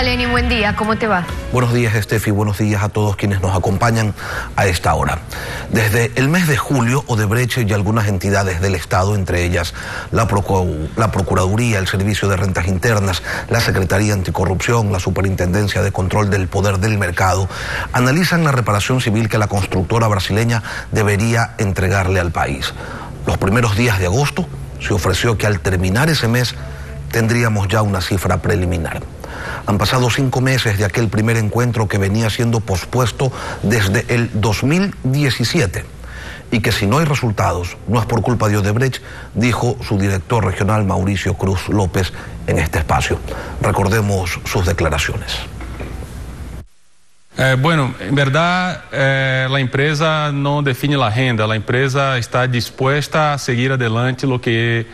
Hola Lenin, buen día, ¿cómo te va? Buenos días, Estefi, buenos días a todos quienes nos acompañan a esta hora. Desde el mes de julio, Odebrecht y algunas entidades del Estado, entre ellas la Procuraduría, el Servicio de Rentas Internas, la Secretaría Anticorrupción, la Superintendencia de Control del Poder del Mercado, analizan la reparación civil que la constructora brasileña debería entregarle al país. Los primeros días de agosto se ofreció que al terminar ese mes tendríamos ya una cifra preliminar. Han pasado 5 meses de aquel primer encuentro que venía siendo pospuesto desde el 2017 y que si no hay resultados no es por culpa de Odebrecht, dijo su director regional Mauricio Cruz López en este espacio. Recordemos sus declaraciones. Bueno, en verdad la empresa no define la agenda, la empresa está dispuesta a seguir adelante lo que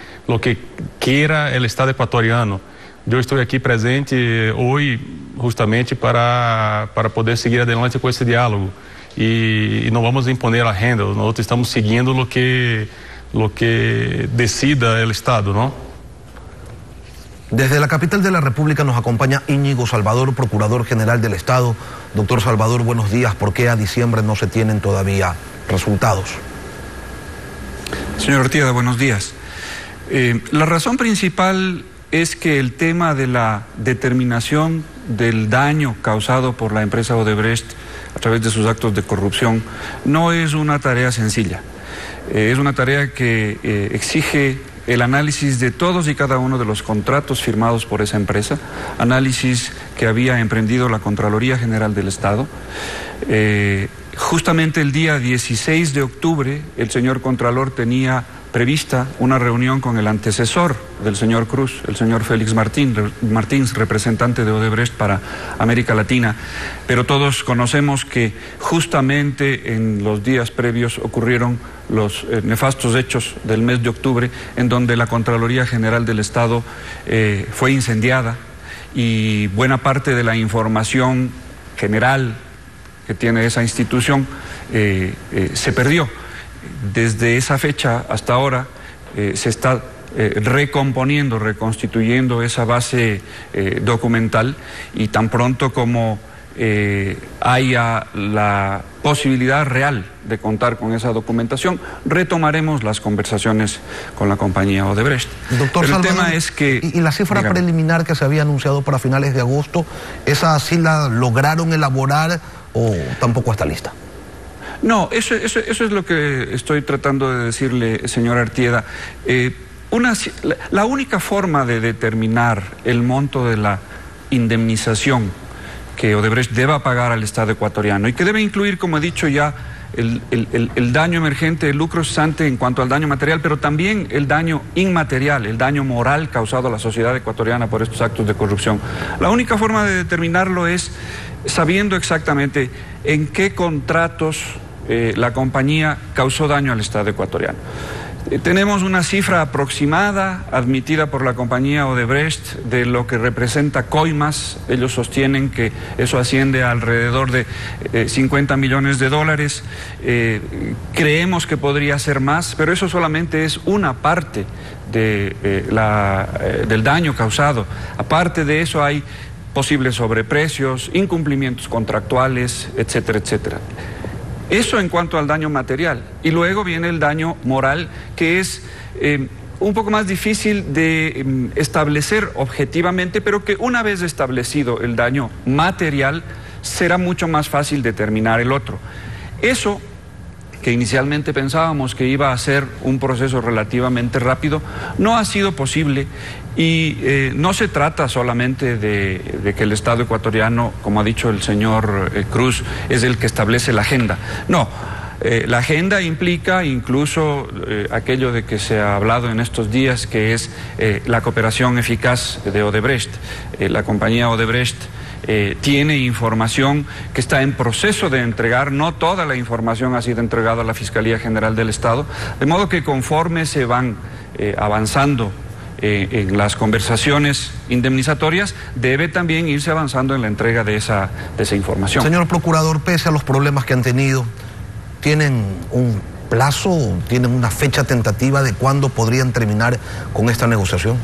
quiera el Estado ecuatoriano. Yo estoy aquí presente hoy justamente para poder seguir adelante con ese diálogo y no vamos a imponer la agenda, nosotros estamos siguiendo lo que decida el Estado, ¿no? Desde la capital de la República nos acompaña Íñigo Salvador, Procurador General del Estado. Doctor Salvador, buenos días. ¿Por qué a diciembre no se tienen todavía resultados? Señor Artieda, buenos días. La razón principal es que el tema de la determinación del daño causado por la empresa Odebrecht a través de sus actos de corrupción no es una tarea sencilla. Es una tarea que exige el análisis de todos y cada uno de los contratos firmados por esa empresa, análisis que había emprendido la Contraloría General del Estado. Justamente el día 16 de octubre, el señor Contralor tenía prevista una reunión con el antecesor del señor Cruz, el señor Félix Martins, representante de Odebrecht para América Latina, pero todos conocemos que justamente en los días previos ocurrieron los nefastos hechos del mes de octubre, en donde la Contraloría General del Estado fue incendiada y buena parte de la información general que tiene esa institución se perdió. Desde esa fecha hasta ahora se está recomponiendo, reconstituyendo esa base documental y tan pronto como haya la posibilidad real de contar con esa documentación, retomaremos las conversaciones con la compañía Odebrecht. Doctor Pero Salvador, el tema es que... ¿Y la cifra preliminar que se había anunciado para finales de agosto, esa sí la lograron elaborar o tampoco está lista? No, eso es lo que estoy tratando de decirle, señor Artieda. La única forma de determinar el monto de la indemnización que Odebrecht deba pagar al Estado ecuatoriano y que debe incluir, como he dicho ya, el daño emergente, el lucro cesante en cuanto al daño material, pero también el daño inmaterial, el daño moral causado a la sociedad ecuatoriana por estos actos de corrupción. La única forma de determinarlo es sabiendo exactamente en qué contratos la compañía causó daño al Estado ecuatoriano. Tenemos una cifra aproximada admitida por la compañía Odebrecht de lo que representa coimas. Ellos sostienen que eso asciende a alrededor de $50 millones. Creemos que podría ser más, pero eso solamente es una parte del daño causado. Aparte de eso hay posibles sobreprecios, incumplimientos contractuales, etcétera, etcétera. Eso en cuanto al daño material. Y luego viene el daño moral, que es un poco más difícil de establecer objetivamente, pero que una vez establecido el daño material, será mucho más fácil determinar el otro. Eso que inicialmente pensábamos que iba a ser un proceso relativamente rápido, no ha sido posible y no se trata solamente de que el Estado ecuatoriano, como ha dicho el señor Cruz, es el que establece la agenda. No, la agenda implica incluso aquello de que se ha hablado en estos días, que es la cooperación eficaz de Odebrecht. La compañía Odebrecht tiene información que está en proceso de entregar, no toda la información ha sido entregada a la Fiscalía General del Estado, de modo que conforme se van avanzando en las conversaciones indemnizatorias, debe también irse avanzando en la entrega de esa información. Señor Procurador, pese a los problemas que han tenido, ¿tienen un plazo, tienen una fecha tentativa de cuándo podrían terminar con esta negociación?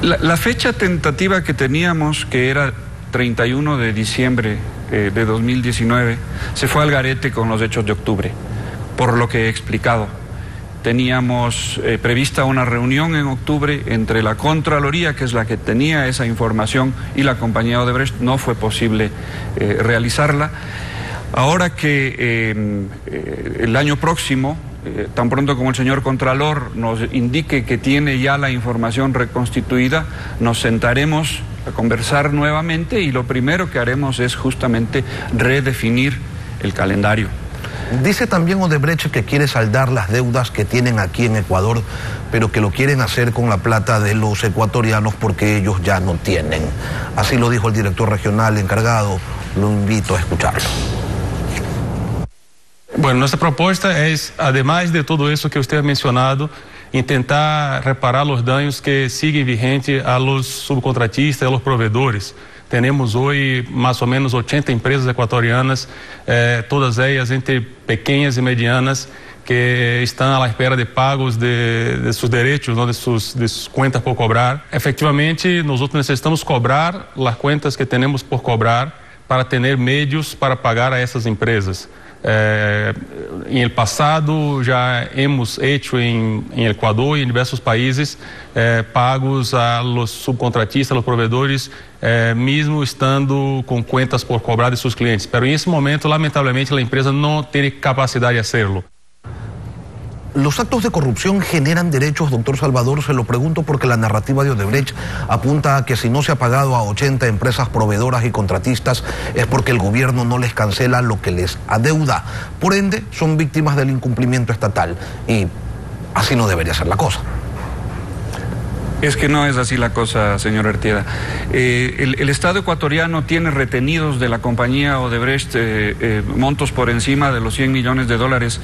La fecha tentativa que teníamos, que era 31 de diciembre de 2019, se fue al garete con los hechos de octubre, por lo que he explicado. Teníamos prevista una reunión en octubre entre la Contraloría, que es la que tenía esa información, y la compañía Odebrecht. No fue posible realizarla. Ahora que el año próximo, tan pronto como el señor Contralor nos indique que tiene ya la información reconstituida, nos sentaremos a conversar nuevamente y lo primero que haremos es justamente redefinir el calendario. Dice también Odebrecht que quiere saldar las deudas que tienen aquí en Ecuador, pero que lo quieren hacer con la plata de los ecuatorianos porque ellos ya no tienen. Así lo dijo el director regional encargado. Lo invito a escucharlo. Bueno, nuestra propuesta es, además de todo eso que usted ha mencionado, intentar reparar los daños que siguen vigentes a los subcontratistas y a los proveedores. Tenemos hoy más o menos 80 empresas ecuatorianas, todas ellas entre pequeñas y medianas, que están a la espera de pagos de sus derechos, ¿no? de sus cuentas por cobrar. Efectivamente, nosotros necesitamos cobrar las cuentas que tenemos por cobrar para tener medios para pagar a esas empresas. En el pasado ya hemos hecho en Ecuador y en diversos países pagos a los subcontratistas, a los proveedores, mismo estando con cuentas por cobrar de sus clientes. Pero en ese momento, lamentablemente, la empresa no tiene capacidad de hacerlo. ¿Los actos de corrupción generan derechos, doctor Salvador? Se lo pregunto porque la narrativa de Odebrecht apunta a que si no se ha pagado a 80 empresas proveedoras y contratistas es porque el gobierno no les cancela lo que les adeuda. Por ende, son víctimas del incumplimiento estatal y así no debería ser la cosa. Es que no es así la cosa, señor Artieda. El Estado ecuatoriano tiene retenidos de la compañía Odebrecht montos por encima de los $100 millones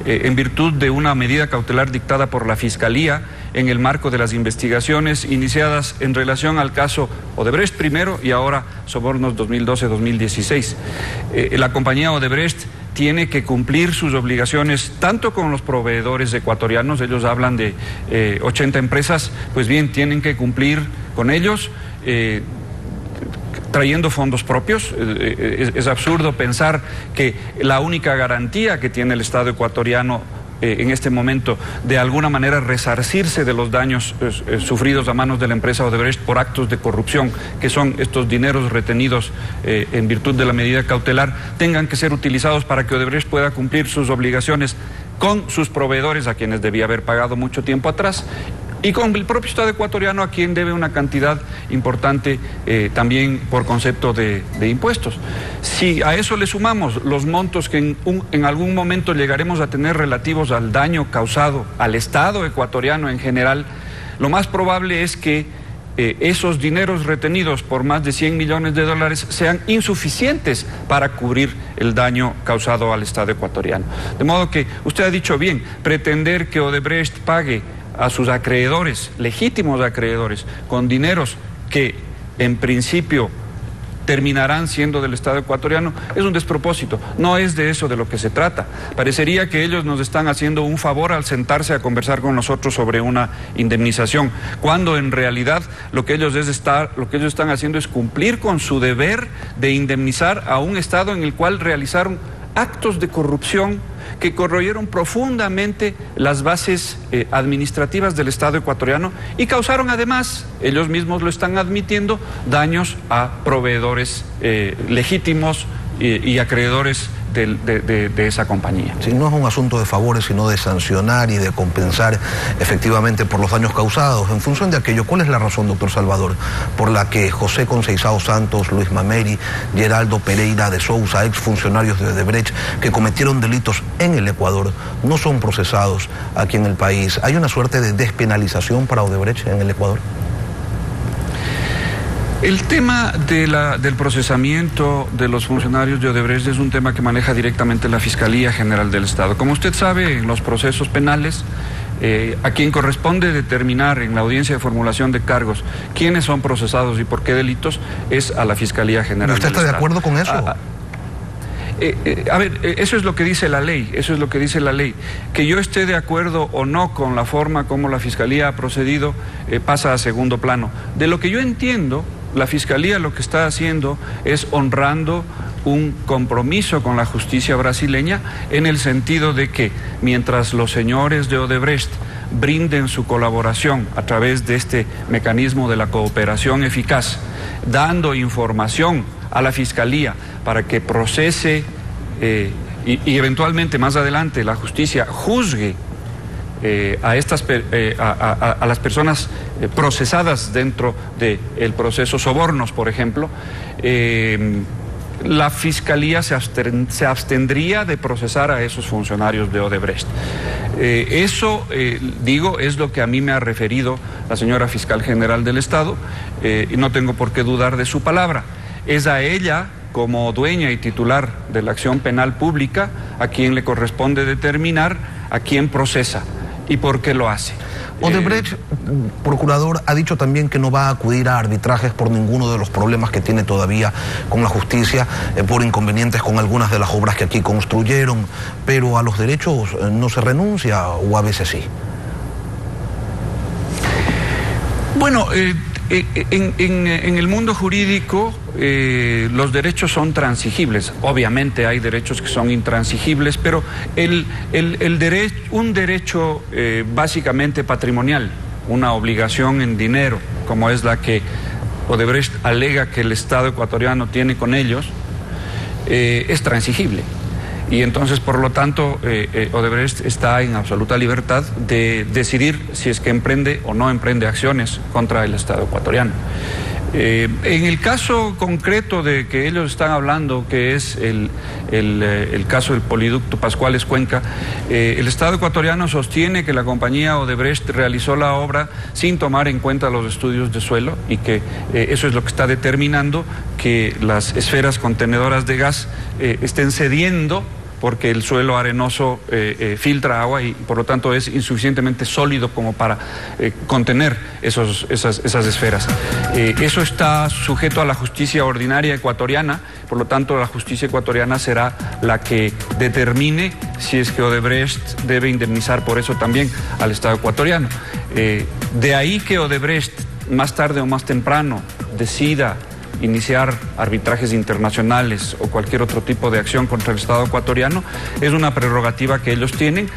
en virtud de una medida cautelar dictada por la Fiscalía en el marco de las investigaciones iniciadas en relación al caso Odebrecht primero y ahora sobornos 2012-2016. La compañía Odebrecht tiene que cumplir sus obligaciones tanto con los proveedores ecuatorianos, ellos hablan de 80 empresas, pues bien, tienen que cumplir con ellos trayendo fondos propios. Es absurdo pensar que la única garantía que tiene el Estado ecuatoriano en este momento de alguna manera resarcirse de los daños sufridos a manos de la empresa Odebrecht por actos de corrupción, que son estos dineros retenidos en virtud de la medida cautelar, tengan que ser utilizados para que Odebrecht pueda cumplir sus obligaciones con sus proveedores, a quienes debía haber pagado mucho tiempo atrás, y con el propio Estado ecuatoriano, a quien debe una cantidad importante también por concepto de impuestos. Si a eso le sumamos los montos que en algún momento llegaremos a tener relativos al daño causado al Estado ecuatoriano en general, lo más probable es que esos dineros retenidos por más de $100 millones sean insuficientes para cubrir el daño causado al Estado ecuatoriano. De modo que usted ha dicho bien, pretender que Odebrecht pague a sus acreedores, legítimos acreedores, con dineros que en principio terminarán siendo del Estado ecuatoriano, es un despropósito. No es de eso de lo que se trata. Parecería que ellos nos están haciendo un favor al sentarse a conversar con nosotros sobre una indemnización, cuando en realidad lo que ellos están haciendo es cumplir con su deber de indemnizar a un Estado en el cual realizaron actos de corrupción que corroyeron profundamente las bases administrativas del Estado ecuatoriano y causaron además, ellos mismos lo están admitiendo, daños a proveedores legítimos y acreedores de esa compañía. Sí, no es un asunto de favores, sino de sancionar y de compensar efectivamente por los daños causados. En función de aquello, ¿cuál es la razón, doctor Salvador, por la que José Conceizao Santos, Luis Mameri, Geraldo Pereira de Sousa, exfuncionarios de Odebrecht, que cometieron delitos en el Ecuador, no son procesados aquí en el país? ¿Hay una suerte de despenalización para Odebrecht en el Ecuador? El tema del procesamiento de los funcionarios de Odebrecht es un tema que maneja directamente la Fiscalía General del Estado. Como usted sabe, en los procesos penales, a quien corresponde determinar en la audiencia de formulación de cargos quiénes son procesados y por qué delitos es a la Fiscalía General del Estado. ¿Usted está de acuerdo con eso? A ver, eso es lo que dice la ley, eso es lo que dice la ley. Que yo esté de acuerdo o no con la forma como la Fiscalía ha procedido pasa a segundo plano. De lo que yo entiendo, la Fiscalía lo que está haciendo es honrando un compromiso con la justicia brasileña en el sentido de que mientras los señores de Odebrecht brinden su colaboración a través de este mecanismo de la cooperación eficaz, dando información a la Fiscalía para que procese y eventualmente más adelante la justicia juzgue a las personas procesadas dentro del proceso sobornos, por ejemplo, la Fiscalía se abstendría de procesar a esos funcionarios de Odebrecht. Eso, digo, es lo que a mí me ha referido la señora Fiscal General del Estado, y no tengo por qué dudar de su palabra. Es a ella, como dueña y titular de la acción penal pública, a quien le corresponde determinar a quién procesa y por qué lo hace. Odebrecht, procurador, ha dicho también que no va a acudir a arbitrajes por ninguno de los problemas que tiene todavía con la justicia, por inconvenientes con algunas de las obras que aquí construyeron, pero a los derechos no se renuncia, o a veces sí. Bueno, en el mundo jurídico los derechos son transigibles. Obviamente hay derechos que son intransigibles, pero un derecho básicamente patrimonial, una obligación en dinero, como es la que Odebrecht alega que el Estado ecuatoriano tiene con ellos, es transigible. Y entonces, por lo tanto, Odebrecht está en absoluta libertad de decidir si es que emprende o no emprende acciones contra el Estado ecuatoriano. En el caso concreto de que ellos están hablando, que es el caso del poliducto Pascuales Cuenca, el Estado ecuatoriano sostiene que la compañía Odebrecht realizó la obra sin tomar en cuenta los estudios de suelo y que eso es lo que está determinando que las esferas contenedoras de gas estén cediendo porque el suelo arenoso filtra agua y por lo tanto es insuficientemente sólido como para contener esas esferas. Eso está sujeto a la justicia ordinaria ecuatoriana, por lo tanto la justicia ecuatoriana será la que determine si es que Odebrecht debe indemnizar por eso también al Estado ecuatoriano. De ahí que Odebrecht más tarde o más temprano decida iniciar arbitrajes internacionales o cualquier otro tipo de acción contra el Estado ecuatoriano, es una prerrogativa que ellos tienen.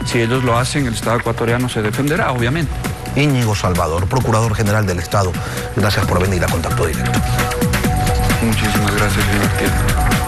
Si ellos lo hacen, el Estado ecuatoriano se defenderá, obviamente. Íñigo Salvador, Procurador General del Estado, gracias por venir a Contacto Directo. Muchísimas gracias, señor Martínez.